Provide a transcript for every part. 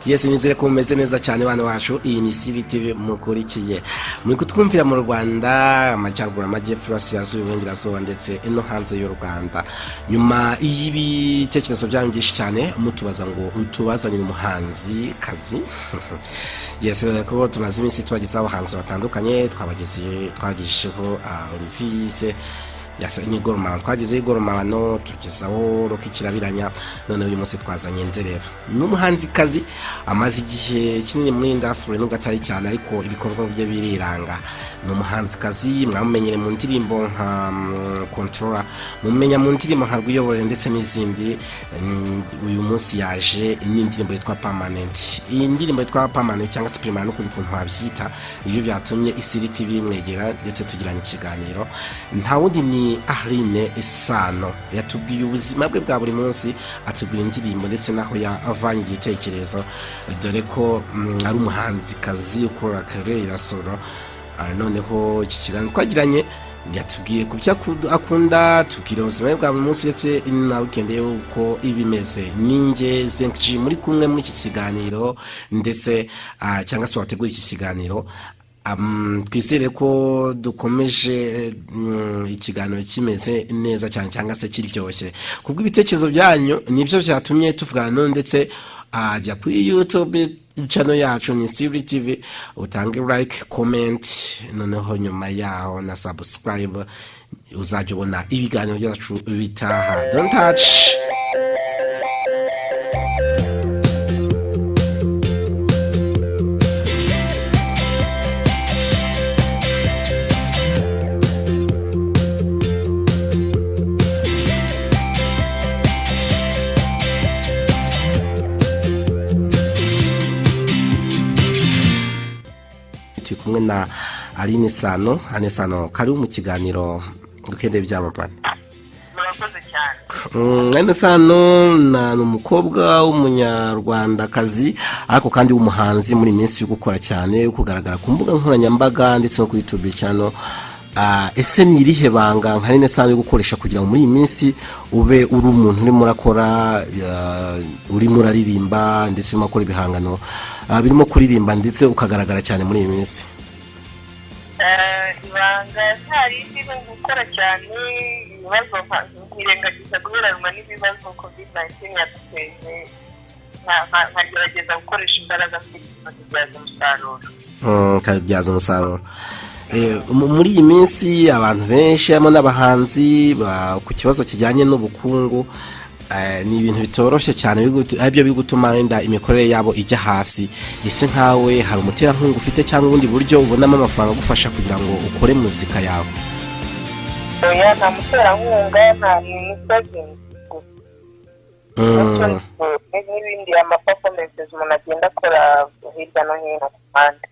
Yes, nizere ko mumeze neza cyane bana bacu. Iyi ni Siri TV mukurikiye. Muri kutwumvira mu Rwanda, amajyaruguru, amajyepfo, Burasirazuba, Iburengerazuba ndetse no hanze y'u Rwanda. Nyuma y'ibitekerezo byanyu byinshi cyane mutubaza ngo utubazanire umuhanzi kazi. Yes, ko tumaze iminsi twagize abahanzi batandukanye, twagijeho Olivier yasa n'igoroma, twagize igoroma no tugezaho rokikirabiranya. None uyu munsi twazanye Nderera n'umuhanzi kazi amaze igihe kinini muri industry nubwo atari cyane, ariko ibikorwa bye biriranga. N'umuhanzi kazi mwamenyere mu ndirimbo nka Controller, mumenya mu ndirimbo nka Rwiyobore ndetse n'izindi. Uyu munsi yaje n'indirimbo yitwa Permanent. Iyi ndirimbo yitwa Permanent cyangwa se Permanent uko kuntu wabyita, ibyo byatumye Isiri TV mwegera ndetse tugirana ikiganiro. Nta wundi ni Alyn Sano, yatubwiye ubuzima bwe bwa buri munsi, atubwira indirimbo ndetse naho yavanye igitekerezo, dore ko ari umuhanzi kazi ukora career solo. Noneho iki kiganiro twagiranye yatubwiye ku byo akunda, tubwira ubuzima bwa buri munsi ndetse na weekend uko ibimeze. Ninge Zenji muri kumwe muri iki kiganiro ndetse cyangwa se wateguye iki kiganiro. Twizere ko dukomeje ikiganiro kimeze neza cyane cyangwa se kiryoshye. Kubwo ibitekerezo byanyu nibyo byatumye tuvugana none ndetse ajya kuri YouTube channel yacu ni Siri TV, utange like, comment, noneho nyuma yaho na subscribe, uzajya ubona ibiganiro byacu bitaha. Don't touch. Kumwe na Alyn Sano. Alyn Sano kari mu kiganiro dukende by'abapana. Murakoze cyane. Alyn Sano na umukobwa w'umunyarwanda kazi, ariko kandi w'umuhanzi muri minsi yo gukora cyane, kugaragara ku mbuga nkoranyambaga ndetse no kuri YouTube channel. Ese ni irihe banga nka Alyn Sano yo gukoresha kugira ngo muri iyi minsi ube uri umuntu urimo urakora, urimo uraririmba ndetse urimo akora ibihangano birimo kuririmba ndetse ukagaragara cyane muri iyi minsi? Ibanga ntari ndimo gukora cyane, ibibazo nkirengagiza guheranwa n'ibibazo COVID-19 yatuteye, nkagerageza gukoresha imbaraga kubyaza umusaruro. Kabyaza umusaruro. Muri iyi minsi abantu benshi harimo n'abahanzi ku kibazo kijyanye n'ubukungu, ni ibintu bitoroshye cyane, aribyo biri gutuma wenda imikorere yabo ijya hasi. Ese nkawe hari umuterankunga ufite cyangwa ubundi buryo ubonamo amafaranga agufasha kugira ngo ukore muzika yawe? Oya, nta muterankunga, nta n'imisozi n'ibindi amaperformances umuntu agenda akora hirya no hino ku mpande.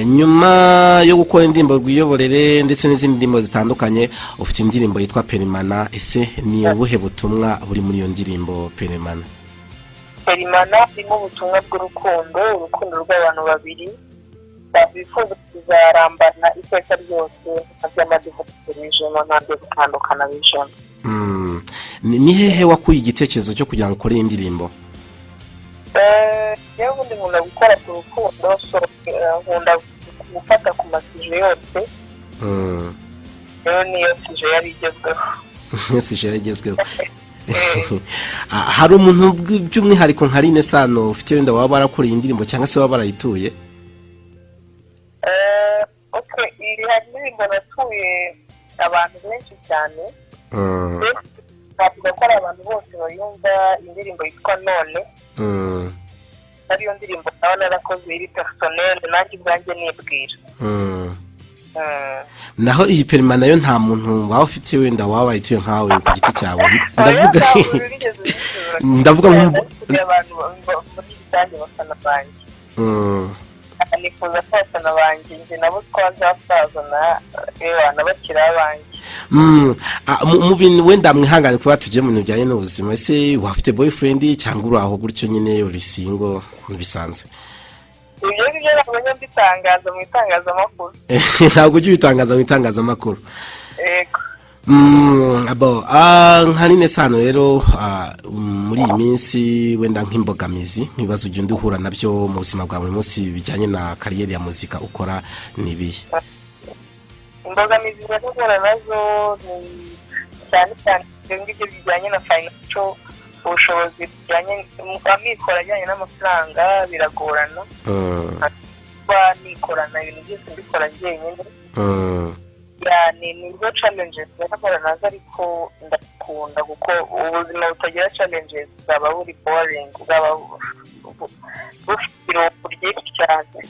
Nyuma yo gukora indirimbo Rwiyoborere ndetse n'izindi ndirimbo zitandukanye, ufite indirimbo yitwa Permanent. Ese ni ubuhe butumwa buri muri iyo ndirimbo Permanent? Irimo ubutumwa bw'urukundo, urukundo rw'abantu babiri bifuza kuzarambana iteka ryose, by'amadivokirejemo ntabyo gutandukana bijemo. Ni hehe wakuye igitekerezo cyo kugira ngo ukore iyi ndirimbo? Yewe ubundi nkunda gukora ku rukundo, nkunda gufata ku masije yose. Rero niyo sije yari igezweho. Sije yari igezweho. Hari umuntu by'umwihariko nka Alyn Sano ufite wenda waba barakoreye indirimbo cyangwa se waba barayituye? Okay, hari indirimbo natuye abantu benshi cyane. Bavuga ko ari abantu bose bayumva indirimbo yitwa None. Ariyo ndirimbo nawe narakoze iri personnel, nanjye ubwanjye nibwira. Naho iyi Permanent nayo nta muntu waba ufite wenda waba ayituye nkawe ku giti cyawe? Ndavuga nk'abantu muri rusange bafana banjye. Nifuza ko abafana banjye njye nabo twazasazana bakiri abanjye. Mu bintu wenda mwihangane kuba tugiye mu bintu bijyanye n'ubuzima, ese wafite boyfriend cyangwa uri aho gutyo nyine uri single bisanzwe? Ibyo ngibyo nabonye mbitangaza mu itangazamakuru. Ntabwo ujya ubitangaza mu itangazamakuru? Yego. Alyn Sano rero muri iyi minsi wenda nk'imbogamizi nk'ibibazo ugenda uhura nabyo mu buzima bwa buri munsi bijyanye na kariyeri ya muzika ukora nibihe? Imbogamizi bahura nazo ni cyane ngibyo bijyanye na financial, ubushobozi bijyanye amikoro ajyanye n'amafaranga biragorana. Kuba nikorana ibintu byose mbikora njyenyine. Nizo challenges bahura nazo, ariko ndakunda kuko ubuzima butagira challenges bwaba buri boring, bwaba bufite irungu ryinshi cyane.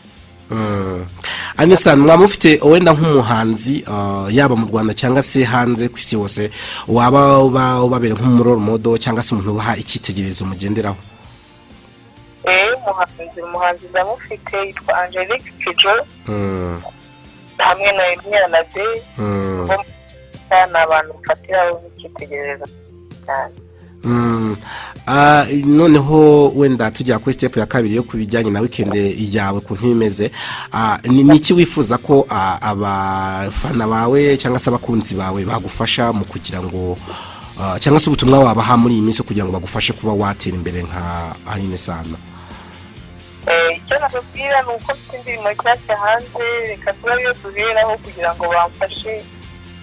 Alyn Sano, mwamufite wenda nk'umuhanzi yaba mu Rwanda cyangwa se hanze ku isi hose waba ubabere nk'umuroro modo cyangwa se umuntu ubaha icyitegererezo mugenderaho? Umuhanzi ndamufite yitwa Angelique Kijo, hamwe na Imyanade, ni abantu mfatiraho nk'icyitegererezo cyane. Noneho wenda tujya kuri step ya kabiri yo kubijyanye na weekend yawe ku ntibimeze, ni iki wifuza ko abafana bawe cyangwa se abakunzi bawe bagufasha mu kugira ngo cyangwa se ubutumwa wabaha muri iyi minsi kugira ngo bagufashe kuba watera imbere nka Alyn Sano? Icyo nakubwira ni uko mfite indirimbo nshyashya hanze, reka tuba ariyo duheraho kugira ngo bamfashe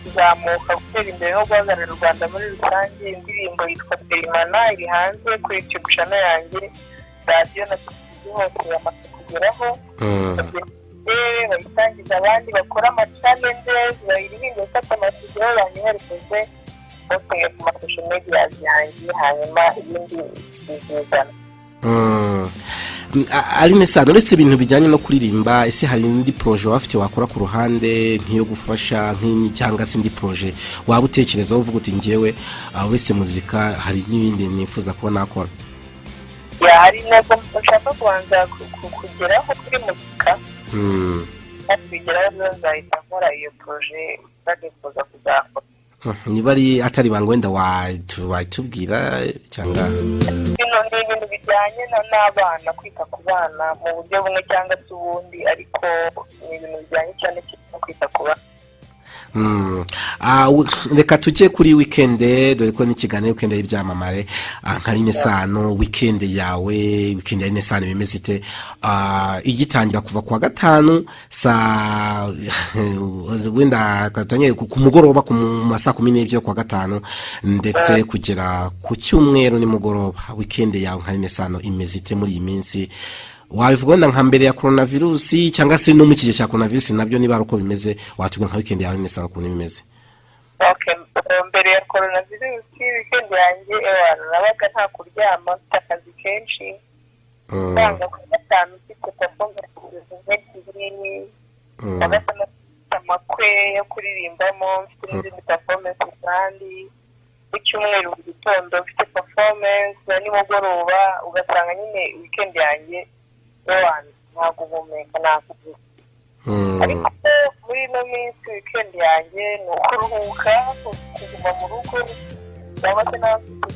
kuzamuka, gutera imbere no guhagararira u Rwanda muri rusange. Indirimbo yitwa Kubana iri hanze kuri YouTube channel yanjye, radiyo na televiziyo hose yamaze kugeraho. Bayitangiza abandi bakora ama-challenges, bayiririmbe bafata amashusho banyoherekeje postinge ku masosho media yanjye, hanyuma ibindi bizizana. Alyn Sano, uretse ibintu bijyanye no kuririmba, ese hari indi projet wafite wakora ku ruhande nk'iyo gufasha cyangwa se indi projet waba utekerezaho uvuga uti ngewe uretse muzika hari n'ibindi nifuza kuba nakora? Hari intego nshaka kubanza kugeraho kuri muzika, kugeraho nzahita nkora iyo projet nzagifuza kuzakora. Niba ari atari banga wenda watubwira cyangwa ni ibintu bijyanye n'abana, kwita ku bana mu buryo bumwe cyangwa se ubundi, ariko ni ibintu bijyanye cyane no kwita ku bana. Reka tujye kuri weekend, dore ko n'ikiganiro weekend y'ibyamamare. Alyn Sano, weekend yawe, weekend ya Alyn Sano bimeze ite? Igitangira kuva kwa gatanu wenda katanye ku mugoroba ku masaa 12 kwa gatanu ndetse kugera ku cyumweru ni mugoroba. Weekend yawe Alyn Sano imeze ite muri iyi minsi? Wabivuga nda nka mbere ya coronavirus cyangwa se no mu kigihe cya coronavirus nabyo niba uko bimeze, watubwira nka weekend yawe Alyn Sano ukuntu bimeze? Mbere ya coronavirus weekend yanjye nabaga nta kuryama, mfite akazi kenshi, banga ku gatanu mfite performance z'ebyiri, agatanu amakwe yo kuririmbamo, mfite n'izindi performance kandi ku cyumweru mu gitondo mfite performance, nimugoroba ugasanga nyine weekend yanjye ntabwo guhumeka nakuvuga. Ariko muri ino minsi weekend yanjye ni ukuruhuka, kuguma mu rugo, cyangwa se n'abafite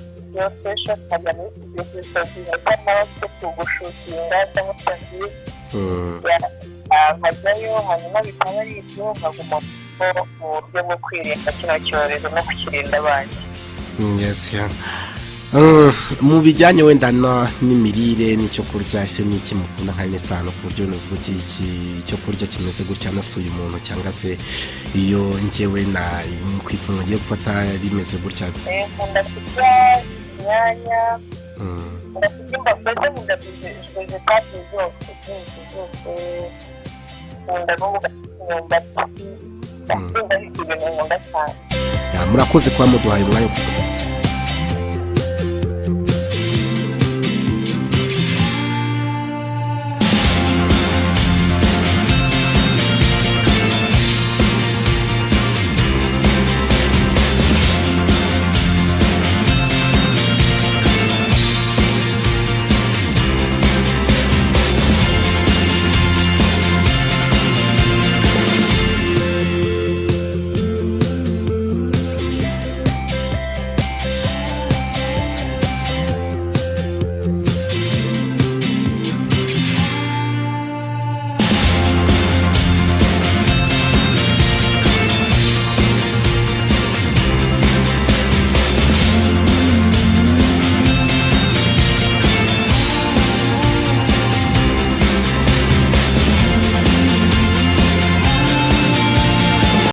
station nkajya muri studio nkajya kugushutinga cyangwa se nkajyayo, hanyuma bikaba ari ibyo nkaguma mu buryo bwo kwirinda kino cyorezo no kukirinda abandi. Yes, yeah. Mu bijyanye wenda n'imirire n'icyo kurya, ese n'iki mukunda nka Alyn Sano ku buryo nuvuga uti iki cyo kurya kimeze gutya nasuye umuntu, cyangwa se iyo ngewe na kwifunguro ngiye gufata rimeze gutya? Nkunda kurya inyanya, nkunda kurya imboga, nkunda vegetable zose, nkunda n'imyumbati, nkunda ibintu nkunda cyane. Murakoze kuba muduhaye umwanya wo kuvuga.